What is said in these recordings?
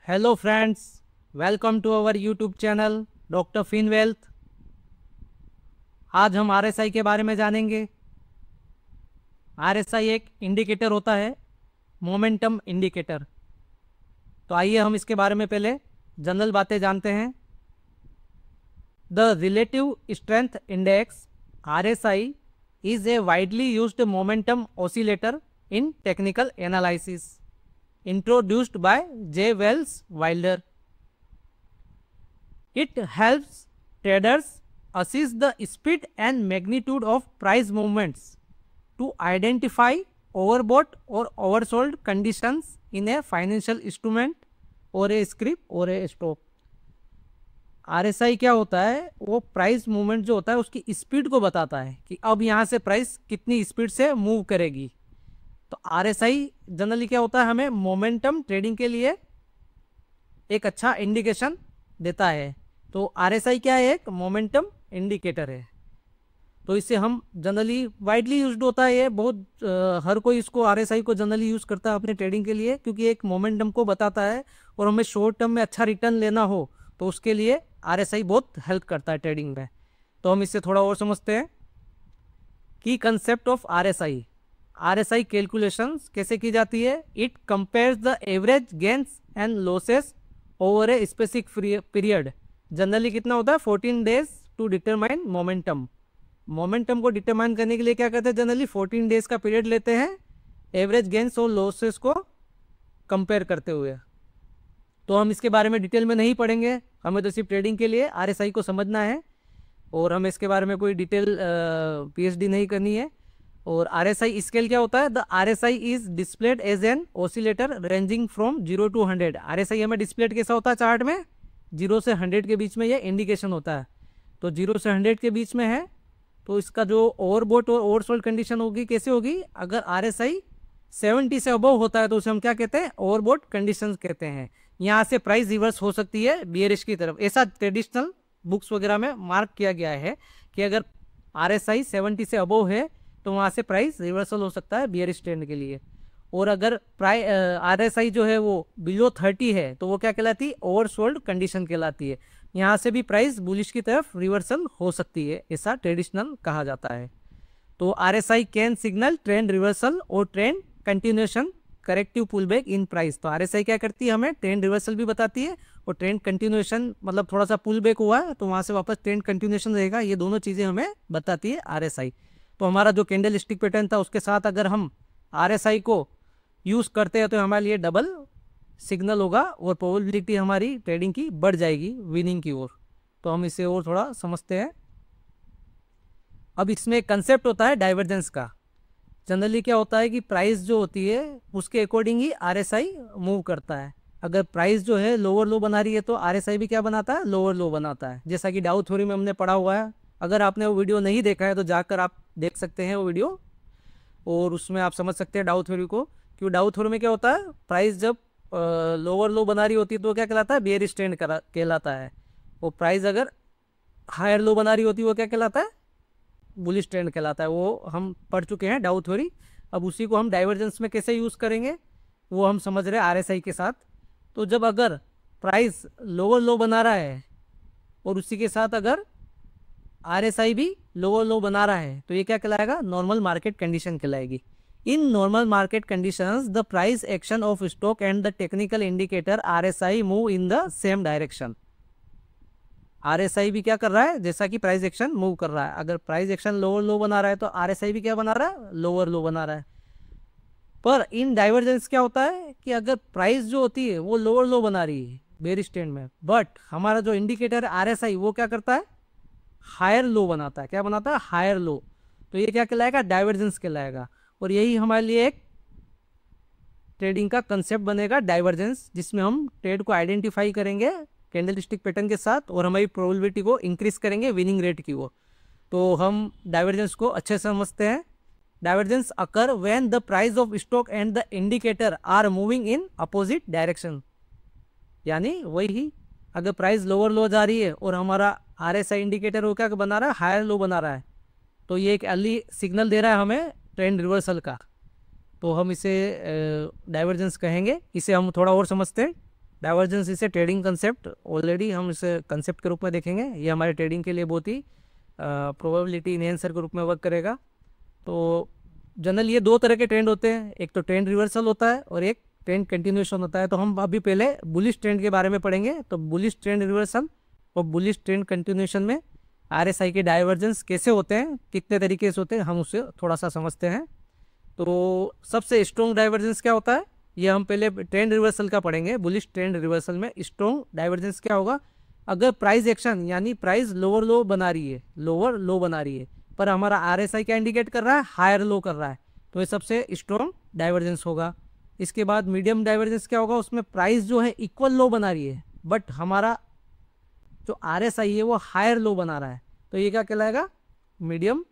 Hello friends, welcome to our YouTube channel doctor Fin Wealth. आज हम RSI के बारे में जानेंगे। आरएसआई एक इंडिकेटर होता है, मोमेंटम इंडिकेटर। तो आइए हम इसके बारे में पहले जनरल बातें जानते हैं। The relative strength index RSI is a widely used momentum oscillator in technical analysis, introduced by J. Wells Wilder. It helps traders assess the speed and magnitude of price movements to identify overbought or oversold conditions in a financial instrument or a script or a stock. RSI क्या होता है? वो price movement जो होता है उसकी speed को बताता है कि अब यहाँ से प्राइस कितनी स्पीड से मूव करेगी। तो आरएसआई जनरली क्या होता है, हमें मोमेंटम ट्रेडिंग के लिए एक अच्छा इंडिकेशन देता है। तो आरएसआई क्या है? एक मोमेंटम इंडिकेटर है। तो इससे हम जनरली वाइडली यूज्ड होता है ये बहुत हर कोई इसको आरएसआई को जनरली यूज़ करता है अपने ट्रेडिंग के लिए, क्योंकि एक मोमेंटम को बताता है और हमें शॉर्ट टर्म में अच्छा रिटर्न लेना हो तो उसके लिए आरएसआई बहुत हेल्प करता है ट्रेडिंग में। तो हम इससे थोड़ा और समझते हैं कि concept of RSI. RSI calculations कैसे की जाती है? It compares the average gains and losses over a specific period. Generally कितना होता है? 14 days to determine momentum. Momentum को डिटरमाइन करने के लिए क्या करते हैं? जनरली 14 डेज का पीरियड लेते हैं एवरेज गेन्स और लॉसेस को कंपेयर करते हुए। तो हम इसके बारे में डिटेल में नहीं पढ़ेंगे, हमें तो सिर्फ ट्रेडिंग के लिए आरएसआई को समझना है और हमें इसके बारे में कोई डिटेल पीएचडी नहीं करनी है। और आरएसआई स्केल क्या होता है? The RSI is displayed as an oscillator ranging from 0 to 100। RSI हमें डिस्प्लेड कैसा होता है चार्ट में? 0 से 100 के बीच में ये इंडिकेशन होता है। तो 0 से 100 के बीच में है तो इसका जो ओवरबॉट और ओवरसोल्ड कंडीशन होगी कैसे होगी? अगर आरएसआई 70 से अबव होता है तो उसे हम क्या कहते हैं? ओवरबॉट कंडीशन कहते हैं। यहाँ से प्राइस रिवर्स हो सकती है बियरिश की तरफ। ऐसा ट्रेडिशनल बुक्स वगैरह में मार्क किया गया है कि अगर आरएसआई 70 से अबव है तो वहाँ से प्राइस रिवर्सल हो सकता है बियरिश ट्रेंड के लिए। और अगर आरएसआई जो है वो बिलो 30 है तो वो क्या कहलाती है? ओवरसोल्ड कंडीशन कहलाती है। यहाँ से भी प्राइस बुलिश की तरफ रिवर्सल हो सकती है, ऐसा ट्रेडिशनल कहा जाता है। तो RSI can signal trend reversal और trend continuation corrective pull back in price. तो आरएसआई क्या करती है? हमें ट्रेंड रिवर्सल भी बताती है और ट्रेंड कंटिन्यूएशन, मतलब थोड़ा सा पुल बैक हुआ है तो वहाँ से वापस ट्रेंड कंटिन्यूएशन रहेगा। ये दोनों चीज़ें हमें बताती है आरएसआई। तो हमारा जो कैंडल स्टिक पैटर्न था उसके साथ अगर हम आरएसआई को यूज़ करते हैं तो हमारे लिए डबल सिग्नल होगा और प्रोबेबिलिटी हमारी ट्रेडिंग की बढ़ जाएगी विनिंग की ओर। तो हम इसे और थोड़ा समझते हैं। अब इसमें एक कंसेप्ट होता है डाइवर्जेंस का। जनरली क्या होता है कि प्राइस जो होती है उसके अकॉर्डिंग ही आरएसआई मूव करता है। अगर प्राइस जो है लोअर लो बना रही है तो आरएसआई भी क्या बनाता है? लोअर लो बनाता है, जैसा कि डाउ थ्योरी में हमने पढ़ा हुआ है। अगर आपने वो वीडियो नहीं देखा है तो जाकर आप देख सकते हैं वो वीडियो और उसमें आप समझ सकते हैं डाउ थ्योरी को। क्योंकि डाउ थ्योरी में क्या होता है? प्राइस जब लोअर लो बना रही होती है तो क्या कहलाता है? बेयरिश ट्रेंड कहलाता है। और प्राइस अगर हायर लो बना रही होती है वो क्या कहलाता है? बुलिश ट्रेंड कहलाता है। वो हम पढ़ चुके हैं डाउ थ्योरी। अब उसी को हम डाइवर्जेंस में कैसे यूज़ करेंगे वो हम समझ रहे हैं आरएसआई के साथ। तो जब अगर प्राइस लोअर लो बना रहा है और उसी के साथ अगर आरएसआई भी लोअर लो बना रहा है तो ये क्या कहलाएगा? नॉर्मल मार्केट कंडीशन कहलाएगी। In normal market conditions the price action of stock and the technical indicator RSI move in the same direction. RSI भी क्या कर रहा है? जैसा कि प्राइस एक्शन मूव कर रहा है। अगर प्राइस एक्शन लोअर लो बना रहा है तो आरएसआई भी क्या बना रहा है? लोअर लो बना रहा है। पर इन डाइवर्जेंस क्या होता है कि अगर प्राइस जो होती है वो लोअर लो बना रही है बेयरिश ट्रेंड में, बट हमारा जो इंडिकेटर आरएसआई वो क्या करता है? हायर लो बनाता है। क्या बनाता है? Higher low. तो ये क्या कहलाएगा? डाइवर्जेंस कहलाएगा। और यही हमारे लिए एक ट्रेडिंग का कंसेप्ट बनेगा डाइवर्जेंस, जिसमें हम ट्रेड को आइडेंटिफाई करेंगे कैंडल स्टिक पैटर्न के साथ और हमारी प्रोबेबिलिटी को इंक्रीज करेंगे विनिंग रेट की वो। तो हम डाइवर्जेंस को अच्छे से समझते हैं। Divergence occur when the price of stock and the indicator are moving in opposite direction. यानी वही, अगर प्राइस लोअर लो जा रही है और हमारा आरएसआई इंडिकेटर वो क्या बना रहा है? हायर लो बना रहा है, तो ये एक अर्ली सिग्नल दे रहा है हमें ट्रेंड रिवर्सल का। तो हम इसे डाइवर्जेंस कहेंगे। इसे हम थोड़ा और समझते हैं। डाइवर्जेंस इसे ट्रेडिंग कंसेप्ट, ऑलरेडी हम इसे कंसेप्ट के रूप में देखेंगे। ये हमारे ट्रेडिंग के लिए बहुत ही प्रोबेबिलिटी इनहेंसर के रूप में वर्क करेगा। तो जनरल ये दो तरह के ट्रेंड होते हैं, एक तो ट्रेंड रिवर्सल होता है और एक ट्रेंड कंटिन्यूएशन होता है। तो हम अभी पहले बुलिश ट्रेंड के बारे में पढ़ेंगे। तो बुलिश ट्रेंड रिवर्सल और बुलिश ट्रेंड कंटिन्यूएशन में आरएसआई के डाइवर्जेंस कैसे होते हैं, कितने तरीके से होते हैं, हम उससे थोड़ा सा समझते हैं। तो सबसे स्ट्रॉन्ग डाइवर्जेंस क्या होता है, ये हम पहले ट्रेंड रिवर्सल का पढ़ेंगे। बुलिश ट्रेंड रिवर्सल में स्ट्रॉन्ग डाइवर्जेंस क्या होगा, अगर प्राइस एक्शन यानी प्राइस लोअर लो बना रही है, लोअर लो बना रही है, पर हमारा आरएसआई क्या इंडिकेट कर रहा है, हायर लो कर रहा है, तो ये सबसे स्ट्रॉन्ग डाइवर्जेंस होगा। इसके बाद मीडियम डाइवर्जेंस क्या होगा, उसमें प्राइस जो है इक्वल लो बना रही है बट हमारा जो आरएसआई है वो हायर लो बना रहा है, तो ये क्या कहलाएगा, मीडियम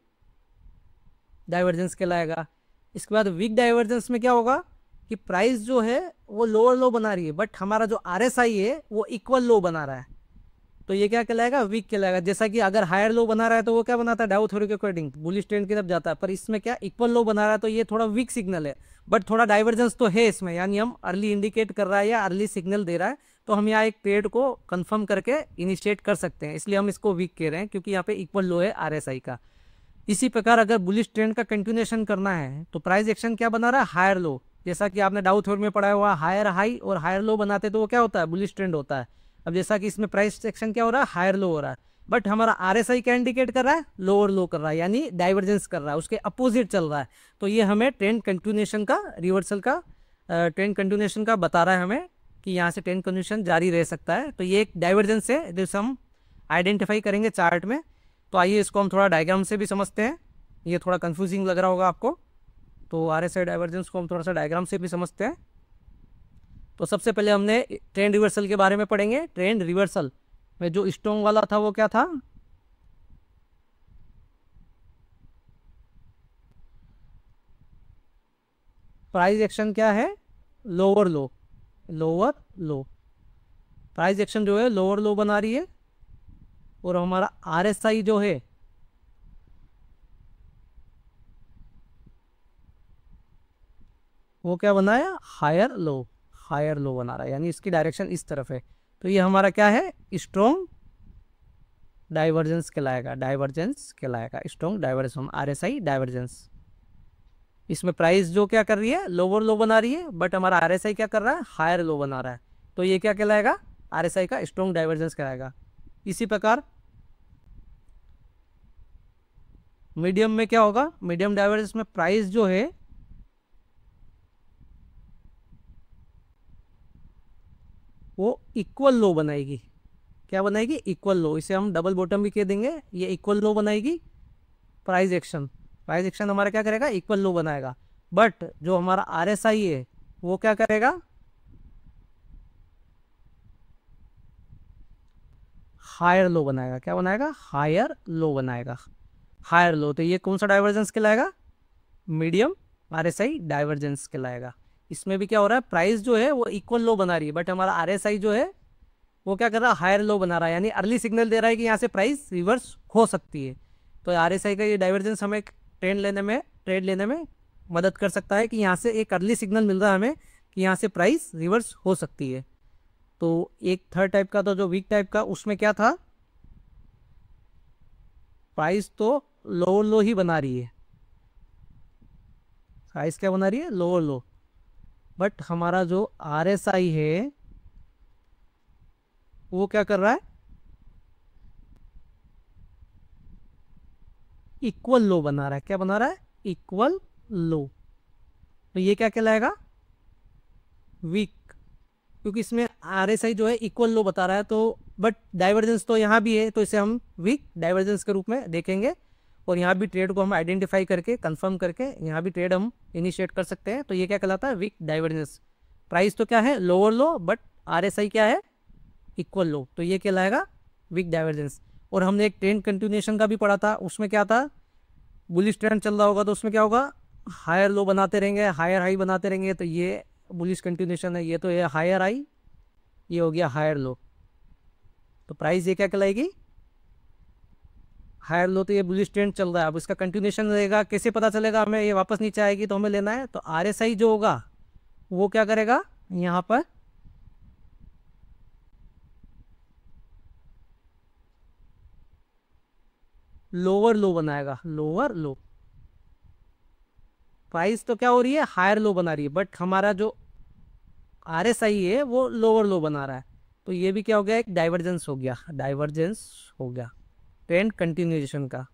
डाइवर्जेंस कहलाएगा। इसके बाद वीक डाइवर्जेंस में क्या होगा कि प्राइस जो है वो लोअर लो बना रही है बट हमारा जो आरएसआई है वो इक्वल लो बना रहा है, तो ये क्या कहलाएगा, वीक कहलाएगा। जैसा कि अगर हायर लो बना रहा है तो वो क्या बनाता है, डाउ थ्योरी के अकॉर्डिंग बुलिश ट्रेंड की तरफ जाता है, पर इसमें क्या इक्वल लो बना रहा है, तो ये थोड़ा वीक सिग्नल है बट थोड़ा डाइवर्जेंस तो है इसमें, यानी हम अर्ली इंडिकेट कर रहा है या अर्ली सिग्नल दे रहा है, तो हम यहाँ एक ट्रेड को कंफर्म करके इनिशिएट कर सकते हैं, इसलिए हम इसको वीक कह रहे हैं क्योंकि यहाँ पे इक्वल लो है आरएसआई का। इसी प्रकार अगर बुलिश ट्रेंड का कंटिन्यूएशन करना है तो प्राइस एक्शन क्या बना रहा है, हायर लो। जैसा कि आपने डाउ थ्योरी में पढ़ा हुआ, हायर हाई और हायर लो बनाते तो वो क्या होता है, बुलिश ट्रेंड होता है। अब जैसा कि इसमें प्राइस एक्शन क्या हो रहा है, हायर लो हो रहा है, बट हमारा आरएसआई क्या इंडिकेट कर रहा है, लोअर लो कर रहा है, यानी डाइवर्जेंस कर रहा है, उसके अपोजिट चल रहा है, तो ये हमें ट्रेंड कंटिन्यूएशन का, रिवर्सल का ट्रेंड कंटिन्यूएशन का बता रहा है हमें कि यहाँ से ट्रेंड कंटिन्यूएशन जारी रह सकता है। तो ये एक डाइवर्जेंस है जिसे हम आइडेंटिफाई करेंगे चार्ट में। तो आइए इसको हम थोड़ा डायग्राम से भी समझते हैं, ये थोड़ा कंफ्यूजिंग लग रहा होगा आपको, तो आरएसआई डाइवर्जेंस को हम थोड़ा सा डायग्राम से भी समझते हैं। तो सबसे पहले हमने ट्रेंड रिवर्सल के बारे में पढ़ेंगे। ट्रेंड रिवर्सल में जो स्ट्रॉन्ग वाला था वो क्या था, प्राइस एक्शन क्या है, लोअर लो, लोअर लो, प्राइस एक्शन जो है लोअर लो बना रही है और हमारा आरएसआई जो है वो क्या बनाया, हायर लो, हायर लो बना रहा है, यानी इसकी डायरेक्शन इस तरफ है, तो ये हमारा क्या है, स्ट्रॉन्ग डाइवर्जेंस कहलाएगा, डाइवर्जेंस कहलाएगा, स्ट्रॉन्ग डाइवर्जेंस, आरएसआई डाइवर्जेंस। इसमें प्राइस जो क्या कर रही है, लोअर लो बना रही है बट हमारा आरएसआई क्या कर रहा है, हायर लो बना रहा है, तो ये क्या कहलाएगा, आरएसआई का स्ट्रॉन्ग डाइवर्जेंस कहलाएगा। इसी प्रकार मीडियम में क्या होगा, मीडियम डाइवर्जेंस में प्राइस जो है वो इक्वल लो बनाएगी, क्या बनाएगी, इक्वल लो, इसे हम डबल बॉटम भी कह देंगे, ये इक्वल लो बनाएगी। प्राइस एक्शन, प्राइस एक्शन हमारा क्या करेगा, इक्वल लो बनाएगा, बट जो हमारा आरएसआई है वो क्या करेगा, हायर लो बनाएगा, क्या बनाएगा, हायर लो बनाएगा, हायर लो, तो ये कौन सा डाइवर्जेंस कहलाएगा, मीडियम आरएसआई डाइवर्जेंस कहलाएगा। इसमें भी क्या हो रहा है, प्राइस जो है वो इक्वल लो बना रही है बट हमारा आरएसआई जो है वो क्या कर रहा है, हायर लो बना रहा है, यानी अर्ली सिग्नल दे रहा है कि यहाँ से प्राइस रिवर्स हो सकती है। तो आरएसआई का ये डाइवर्जेंस हमें ट्रेड लेने में मदद कर सकता है कि यहाँ से एक अर्ली सिग्नल मिल रहा है हमें कि यहाँ से प्राइस रिवर्स हो सकती है। तो एक थर्ड टाइप का, तो जो वीक टाइप का, उसमें क्या था, प्राइस तो लोअर लो ही बना रही है, प्राइस क्या बना रही है, लोअर लो, बट हमारा जो आरएसआई है वो क्या कर रहा है, इक्वल लो बना रहा है, क्या बना रहा है, इक्वल लो, तो ये क्या कहलाएगा, वीक, क्योंकि इसमें आरएसआई जो है इक्वल लो बता रहा है, तो बट डाइवर्जेंस तो यहाँ भी है, तो इसे हम वीक डाइवर्जेंस के रूप में देखेंगे और यहाँ भी ट्रेड को हम आइडेंटिफाई करके कंफर्म करके यहाँ भी ट्रेड हम इनिशिएट कर सकते हैं। तो ये क्या कहलाता है, वीक डाइवर्जेंस। प्राइस तो क्या है, लोअर लो, बट आरएसआई क्या है, इक्वल लो, तो ये कहलाएगा वीक डाइवर्जेंस। और हमने एक ट्रेंड कंटिन्यूएशन का भी पढ़ा था, उसमें क्या था, बुलिश ट्रेंड चल रहा होगा तो उसमें क्या होगा, हायर लो बनाते रहेंगे, हायर हाई बनाते रहेंगे, तो ये बुलिश कंटिन्यूएशन है, ये तो ये हायर हाई, ये हो गया हायर लो, तो प्राइस ये क्या कहलाएगी, हायर लो, तो ये बुलिश ट्रेंड चल रहा है, अब इसका कंटिन्यूएशन रहेगा, कैसे पता चलेगा हमें, ये वापस नीचे आएगी तो हमें लेना है, तो आरएसआई जो होगा वो क्या करेगा, यहाँ पर लोअर लो बनाएगा, लोअर लो। प्राइस तो क्या हो रही है, हायर लो बना रही है, बट हमारा जो RSI है वो लोअर लो बना रहा है। तो ये भी क्या हो गया, एक डाइवर्जेंस हो गया, डाइवर्जेंस हो गया ट्रेंड कंटिन्यूएशन का।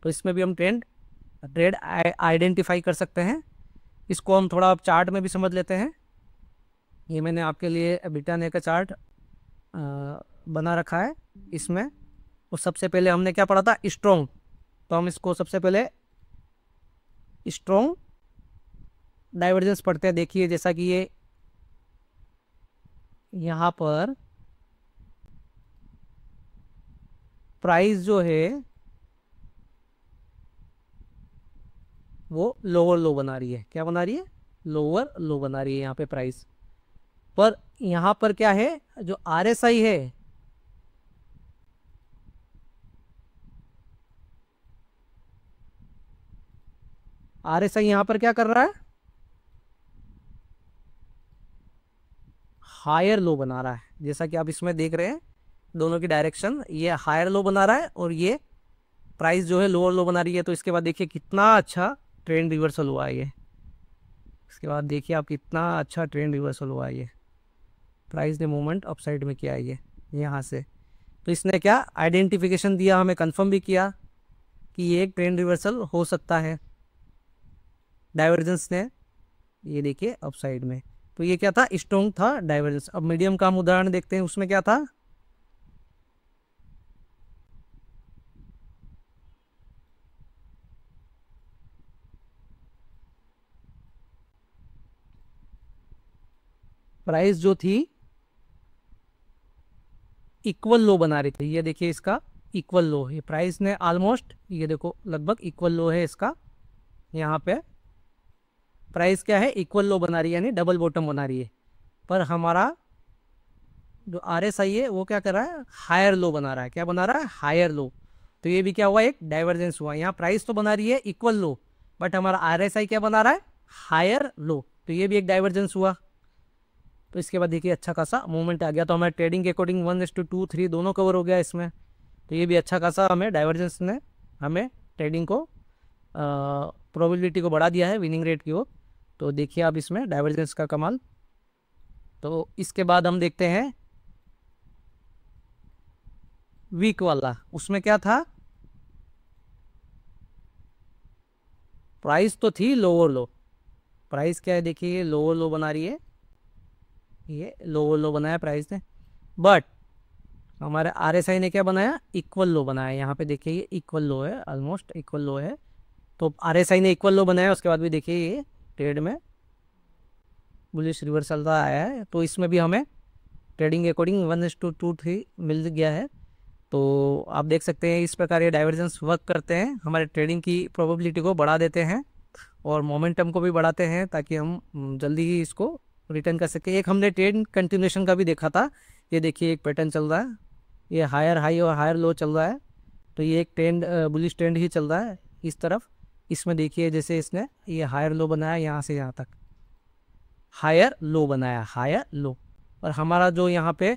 तो इसमें भी हम ट्रेड आइडेंटिफाई कर सकते हैं। इसको हम थोड़ा चार्ट में भी समझ लेते हैं। ये मैंने आपके लिए बीटा का चार्ट बना रखा है। इसमें तो सबसे पहले हमने क्या पढ़ा था, स्ट्रॉन्ग। तो हम इसको सबसे पहले स्ट्रॉन्ग डाइवर्जेंस पढ़ते हैं। देखिए जैसा कि ये यहाँ पर प्राइस जो है वो लोअर लो बना रही है। क्या बना रही है, लोअर लो बना रही है यहाँ पे प्राइस। पर यहाँ पर क्या है, जो RSI है RSI यहाँ पर क्या कर रहा है, हायर लो बना रहा है। जैसा कि आप इसमें देख रहे हैं दोनों की डायरेक्शन, ये हायर लो बना रहा है और ये प्राइस जो है लोअर लो बना रही है। तो इसके बाद देखिए कितना अच्छा ट्रेंड रिवर्सल हुआ है ये। इसके बाद देखिए आप कितना अच्छा ट्रेंड रिवर्सल हुआ है ये। प्राइस ने मूवमेंट अपसाइड में किया है ये यहाँ से। तो इसने क्या आइडेंटिफिकेशन दिया, हमें कंफर्म भी किया कि ये एक ट्रेंड रिवर्सल हो सकता है डाइवर्जेंस ने। ये देखिए अपसाइड में। तो ये क्या था, स्ट्रॉन्ग था डाइवर्जेंस। अब मीडियम का हम उदाहरण देखते हैं, उसमें क्या था, प्राइस जो थी इक्वल लो बना रही थी। ये देखिए इसका इक्वल लो है, प्राइस ने ऑलमोस्ट, ये देखो लगभग इक्वल लो है इसका। यहाँ पे प्राइस क्या है, इक्वल लो बना रही है, यानी डबल बॉटम बना रही है। पर हमारा जो RSI है वो क्या कर रहा है, हायर लो बना रहा है। क्या बना रहा है, हायर लो। तो ये भी क्या हुआ, एक डाइवर्जेंस हुआ। यहाँ प्राइस तो बना रही है इक्वल लो, बट हमारा RSI क्या बना रहा है, हायर लो। तो ये भी एक डाइवर्जेंस हुआ। तो इसके बाद देखिए अच्छा खासा मूवमेंट आ गया। तो हमारे ट्रेडिंग के अकॉर्डिंग 1:2 3 दोनों कवर हो गया इसमें। तो ये भी अच्छा खासा हमें डाइवर्जेंस ने हमें ट्रेडिंग को प्रोबेबिलिटी को बढ़ा दिया है विनिंग रेट की ओर। तो देखिए आप इसमें डाइवर्जेंस का कमाल। तो इसके बाद हम देखते हैं वीक वाला। उसमें क्या था, प्राइस तो थी लोअर लो। प्राइस क्या है, देखिए ये लोअर लो बना रही है, ये लोअर लो बनाया प्राइस ने। बट हमारे RSI ने क्या बनाया, इक्वल लो बनाया। यहाँ पे देखिए ये इक्वल लो है, ऑलमोस्ट इक्वल लो है। तो RSI ने इक्वल लो बनाया, उसके बाद भी देखिए ये ट्रेड में बुलिश रिवर्सल का आया है। तो इसमें भी हमें ट्रेडिंग के अकॉर्डिंग 1:2 3 मिल गया है। तो आप देख सकते हैं इस प्रकार ये डाइवर्जेंस वर्क करते हैं, हमारे ट्रेडिंग की प्रोबेबिलिटी को बढ़ा देते हैं और मोमेंटम को भी बढ़ाते हैं, ताकि हम जल्दी ही इसको रिटर्न कर सकें। एक हमने ट्रेड कंटिन्यूएशन का भी देखा था। ये देखिए एक पैटर्न चल रहा है, ये हायर हाई और हायर लो चल रहा है। तो ये एक ट्रेंड बुलिश ट्रेंड ही चल रहा है इस तरफ। इसमें देखिए जैसे इसने ये हायर लो बनाया, यहाँ से यहाँ तक हायर लो बनाया, हायर लो। और हमारा जो यहाँ पे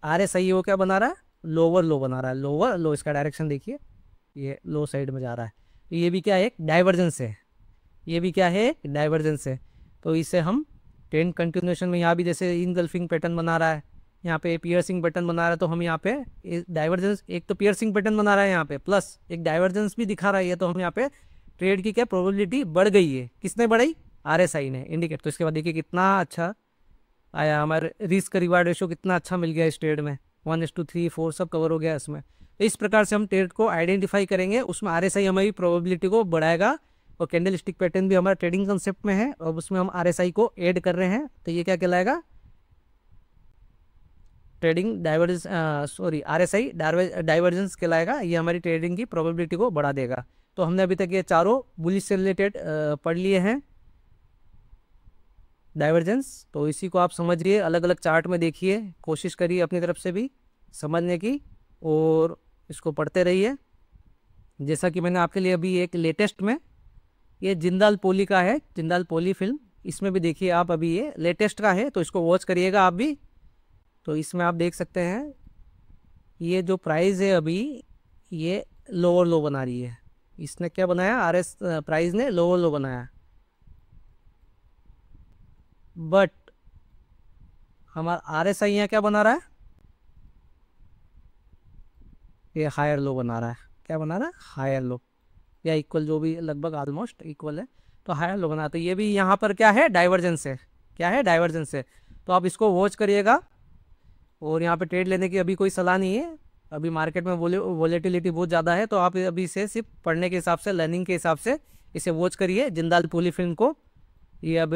RSI है वो क्या बना रहा है, लोअर लो बना रहा है, लोअर लो। इसका डायरेक्शन देखिए ये लो साइड में जा रहा है। तो ये भी क्या है, एक डाइवर्जेंस है। ये भी क्या है, डाइवर्जेंस है। तो इसे हम ट्रेंड कंटिन्यूएशन में यहाँ भी जैसे इनगल्फिंग पैटर्न बना रहा है, यहाँ पे पियर्सिंग पैटर्न बना रहा है। तो हम यहाँ पे डाइवर्जेंस, एक तो पियर्सिंग पैटर्न बना रहा है यहाँ पे, प्लस एक डाइवर्जेंस भी दिखा रहा है। तो हम यहाँ पे ट्रेड की क्या प्रोबेबिलिटी बढ़ गई है, किसने बढ़ाई, RSI ने इंडिकेट। तो इसके बाद देखिए कितना अच्छा आया, हमारे रिस्क रिवार्ड रेशो कितना अच्छा मिल गया इस ट्रेड में, 1:3 4 सब कवर हो गया इसमें। तो इस प्रकार से हम ट्रेड को आइडेंटिफाई करेंगे, उसमें RSI हमारी प्रोबेबिलिटी को बढ़ाएगा। और कैंडल स्टिक पैटर्न भी हमारा ट्रेडिंग कंसेप्ट में है और उसमें हम RSI को ऐड कर रहे हैं। तो ये क्या कहलाएगा, trading divergence, sorry RSI divergence कहलाएगा। ये हमारी ट्रेडिंग की प्रोबेबिलिटी को बढ़ा देगा। तो हमने अभी तक ये चारों बुलिश से रिलेटेड पढ़ लिए हैं डाइवर्जेंस। तो इसी को आप समझिए, अलग अलग चार्ट में देखिए, कोशिश करिए अपनी तरफ से भी समझने की और इसको पढ़ते रहिए। जैसा कि मैंने आपके लिए अभी एक लेटेस्ट में, ये जिंदाल पोली का है, जिंदाल पोली फिल्म, इसमें भी देखिए आप, अभी ये लेटेस्ट का है तो इसको वॉच करिएगा आप भी। तो इसमें आप देख सकते हैं ये जो प्राइस है अभी, ये लोअर लो बना रही है, इसने क्या बनाया, RS प्राइस ने लोअर लो बनाया, बट हमारा RSI यहाँ क्या बना रहा है, ये हायर लो बना रहा है। क्या बना रहा है, हायर लो, या इक्वल, जो भी लगभग ऑलमोस्ट इक्वल है, तो हायर लो बना। तो ये भी यहाँ पर क्या है, डाइवर्जेंस है। क्या है, डाइवर्जेंस है। तो आप इसको वॉच करिएगा, और यहाँ पे ट्रेड लेने की अभी कोई सलाह नहीं है। अभी मार्केट में वोलेटिलिटी बहुत ज़्यादा है, तो आप अभी से सिर्फ पढ़ने के हिसाब से, लर्निंग के हिसाब से इसे वॉच करिए, जिंदाल पॉलीफिल्म को। ये अब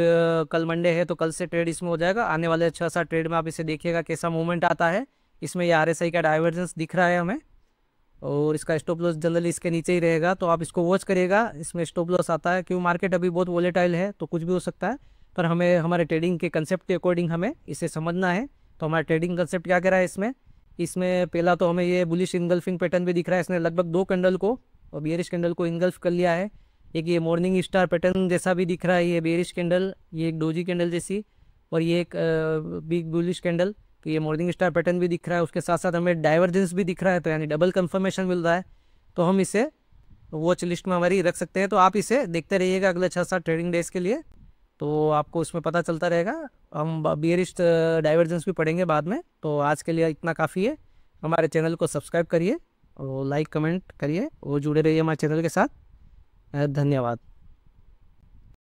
कल मंडे है, तो कल से ट्रेड इसमें हो जाएगा। आने वाले 6-7 ट्रेड में आप इसे देखिएगा कैसा मूवमेंट आता है। इसमें ये RSI का डाइवर्जेंस दिख रहा है हमें, और इसका स्टॉप लॉस जनरली इसके नीचे ही रहेगा, तो आप इसको वॉच करिएगा। इसमें स्टॉप लॉस आता है, क्योंकि मार्केट अभी बहुत वोलेटाइल है, तो कुछ भी हो सकता है, पर हमें हमारे ट्रेडिंग के कंसेप्ट के अकॉर्डिंग हमें इसे समझना है। तो हमारा ट्रेडिंग कंसेप्ट क्या कह रहा है इसमें, पहला तो हमें ये बुलिश इनगल्फिंग पैटर्न भी दिख रहा है। इसने लगभग 2 कैंडल को और बियरिश कैंडल को इनगल्फ कर लिया है। एक ये मॉर्निंग स्टार पैटर्न जैसा भी दिख रहा है, ये बेरिश कैंडल, ये एक डोजी कैंडल जैसी, और ये एक बिग बुलिश कैंडल। तो ये मॉर्निंग स्टार पैटर्न भी दिख रहा है, उसके साथ साथ हमें डाइवर्जेंस भी दिख रहा है, तो यानी डबल कंफर्मेशन मिल रहा है। तो हम इसे वॉच लिस्ट में हमारी रख सकते हैं। तो आप इसे देखते रहिएगा अगले 6-7 ट्रेडिंग डेज के लिए, तो आपको उसमें पता चलता रहेगा। हम बियरिश डाइवर्जेंस भी पढ़ेंगे बाद में। तो आज के लिए इतना काफ़ी है। हमारे चैनल को सब्सक्राइब करिए और लाइक कमेंट करिए और जुड़े रहिए हमारे चैनल के साथ। धन्यवाद।